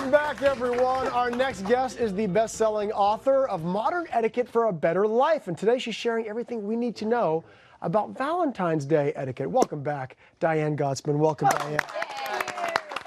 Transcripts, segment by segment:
Welcome back, everyone. Our next guest is the best-selling author of Modern Etiquette for a Better Life. And today she's sharing everything we need to know about Valentine's Day etiquette. Welcome back, Diane Gottsman. Welcome, Diane.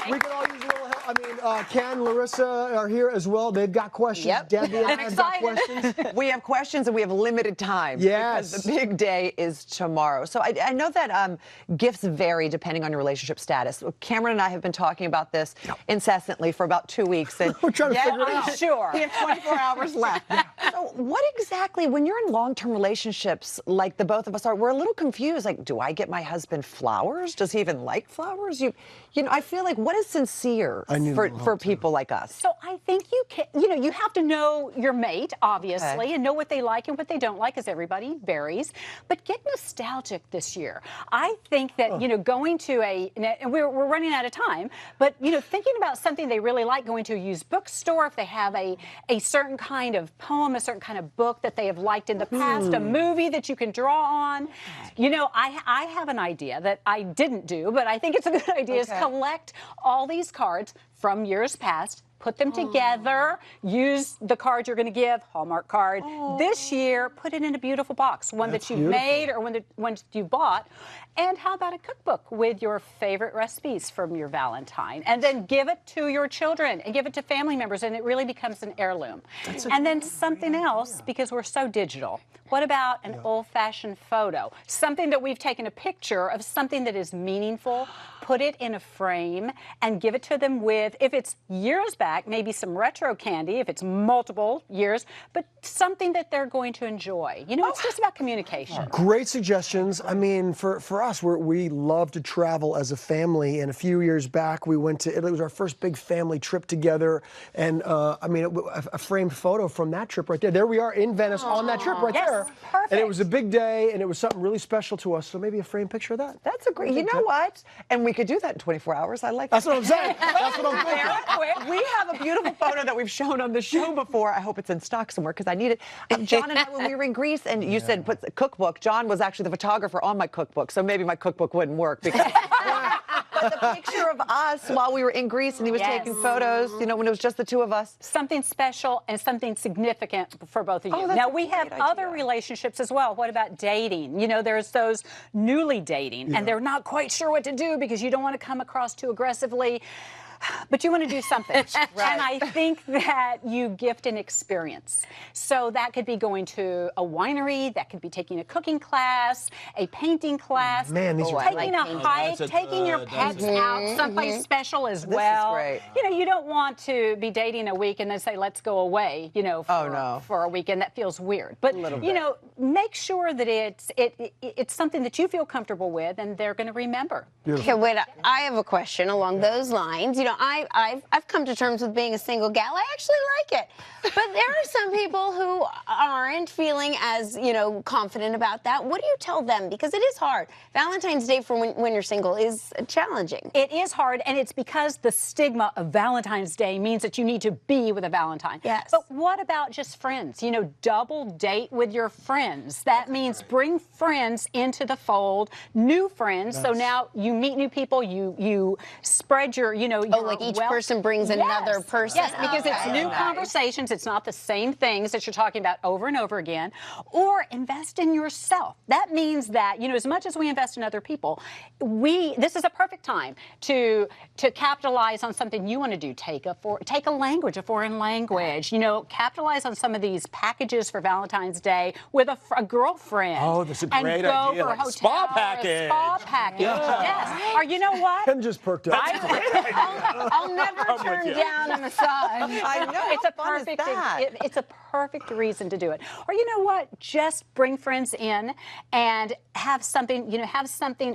We can all use a little help. I mean, Ken, Larissa are here as well. They've got questions. Yep. Debbie and I'm I have got questions. We have questions and we have limited time. Yes. Because the big day is tomorrow. So I know that gifts vary depending on your relationship status. Cameron and I have been talking about this incessantly for about 2 weeks. And We're trying to figure it out. Sure. We have 24 hours left. So what exactly, when you're in long-term relationships, like the both of us are, we're a little confused. Like, do I get my husband flowers? Does he even like flowers? You know, I feel like, what is sincere for people like us? So I think you can, you have to know your mate, obviously, and know what they like and what they don't like, as everybody varies. But get nostalgic this year. I think that, going to and we're running out of time, but, thinking about something they really like, going to a used bookstore, if they have a certain kind of poem, a certain kind of book that they have liked in the past, a movie that you can draw on. I have an idea that I didn't do, but I think it's a good idea, is collect all these cards from years past, put them together, use the card you're going to give, Hallmark card. This year, put it in a beautiful box, one that you've made or one you bought. And how about a cookbook with your favorite recipes from your Valentine? And then give it to your children and give it to family members, and it really becomes an heirloom. And then something else, because we're so digital. What about an old-fashioned photo? Something that we've taken a picture of, something that is meaningful, put it in a frame, and give it to them with, if it's years back, maybe some retro candy, if it's multiple years, but something that they're going to enjoy. It's just about communication. Great suggestions. I mean, for us, we love to travel as a family, and a few years back, we went to Italy. It was our first big family trip together, and I mean, a framed photo from that trip right there. There we are in Venice on that trip right there. Perfect. And it was a big day, and it was something really special to us, so maybe a framed picture of that. That's a great, you know what? And we could do that in 24 hours. I like That's what I'm saying. That's what I'm thinking. We have a beautiful photo that we've shown on the show before. I hope it's in stock somewhere because I need it. John and I, when we were in Greece, and you said put the cookbook. John was actually the photographer on my cookbook, so maybe my cookbook wouldn't work because. But the picture of us while we were in Greece and he was taking photos, when it was just the two of us. Something special and something significant for both of you. Now, we have other relationships as well. What about dating? There's those newly dating, and they're not quite sure what to do because you don't want to come across too aggressively. But you want to do something. And I think that you gift an experience. So that could be going to a winery, that could be taking a cooking class, a painting class, Man, these are taking a hike, taking your pets out someplace special as well. This is great. You don't want to be dating a week and then say, let's go away, for a weekend. That feels weird. But, make sure that it's something that you feel comfortable with and they're going to remember. Okay, wait, I have a question along those lines. I've come to terms with being a single gal. I actually like it. But there are some people who aren't feeling as, confident about that. What do you tell them? Because it is hard. Valentine's Day for when you're single is challenging. It is hard, and it's because the stigma of Valentine's Day means that you need to be with a Valentine. Yes. But what about just friends? Double date with your friends. That means bring friends into the fold, new friends. So now you meet new people, you spread your, like each person brings another person. Yes, because it's new conversations. It's not the same things that you're talking about over and over again. Or invest in yourself. That means that, as much as we invest in other people, this is a perfect time to capitalize on something you want to do. Take a language, a foreign language. Capitalize on some of these packages for Valentine's Day with a girlfriend. Oh, that's a great idea. And go for a hotel spa package. Or a spa package. Yes. Or you know what? Ken just perked up. I'll never turn down a massage. I know. It's a perfect reason to do it. Or you know what? Just bring friends in and have something,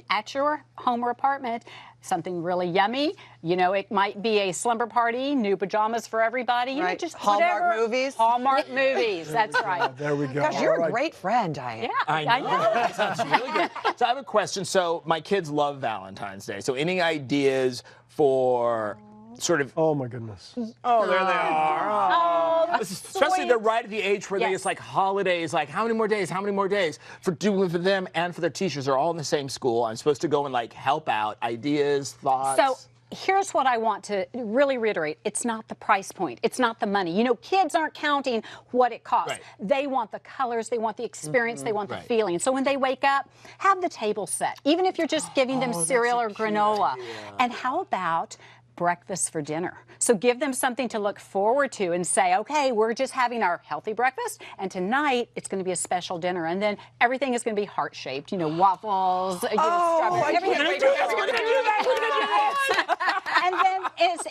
at your home or apartment, something really yummy. It might be a slumber party, new pajamas for everybody. Just Hallmark whatever. movies. Hallmark movies. That's right. There we go. Gosh, you're a great friend, Diane. Yeah, I know. That sounds really good. So I have a question. So my kids love Valentine's Day. So any ideas for sort of... Oh, my goodness. Oh, there they are. Oh, that's Especially sweet. they're right at the age where it's like holidays, like how many more days, for them and for their teachers. They're all in the same school. I'm supposed to go and like help out, ideas, thoughts. So here's what I want to really reiterate. It's not the price point. It's not the money. You know, kids aren't counting what it costs. Right. They want the colors. They want the experience. They want the Right. feeling. So when they wake up, have the table set. Even if you're just giving them cereal or granola. And how about breakfast for dinner? So give them something to look forward to and say, okay, we're just having our healthy breakfast, and tonight it's going to be a special dinner. And then everything is going to be heart-shaped, you know, waffles, strawberries, everything. And then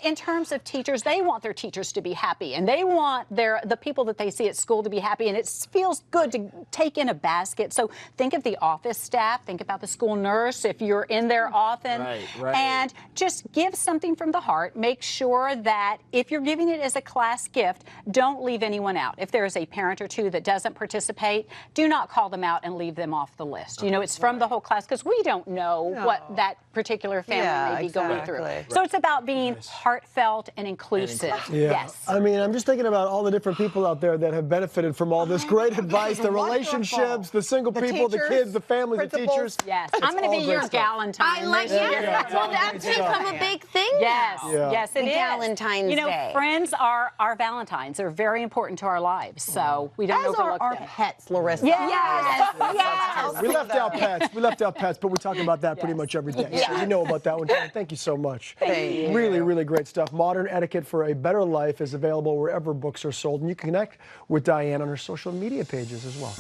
in terms of teachers, they want their teachers to be happy, and they want the people that they see at school to be happy, and it feels good to take in a basket. So think of the office staff, think about the school nurse if you're in there often, and just give something from the heart. Make sure that if you're giving it as a class gift, don't leave anyone out. If there's a parent or two that doesn't participate, do not call them out and leave them off the list. You know, it's from the whole class, because we don't know what that particular family may be going through. So it's about being heartfelt and inclusive. Yeah. Yes. I mean, I'm just thinking about all the different people out there that have benefited from all this great advice, the relationships, the single people, the kids, the families, the teachers. Yes. It's I'm going to all be great your stuff. Valentine. I like this year. Well, that's become a big thing Yes, now. yes, it The is. Valentine's You know, Day. friends are our Valentines. They're very important to our lives, so we don't As are overlook our them. pets, Larissa. Yes, yes. We left out pets. We left out pets, but we talk about that pretty much every day. So you know about that one. Thank you so much. Thank you. Really, really great stuff. Modern Etiquette for a Better Life is available wherever books are sold, and you can connect with Diane on her social media pages as well.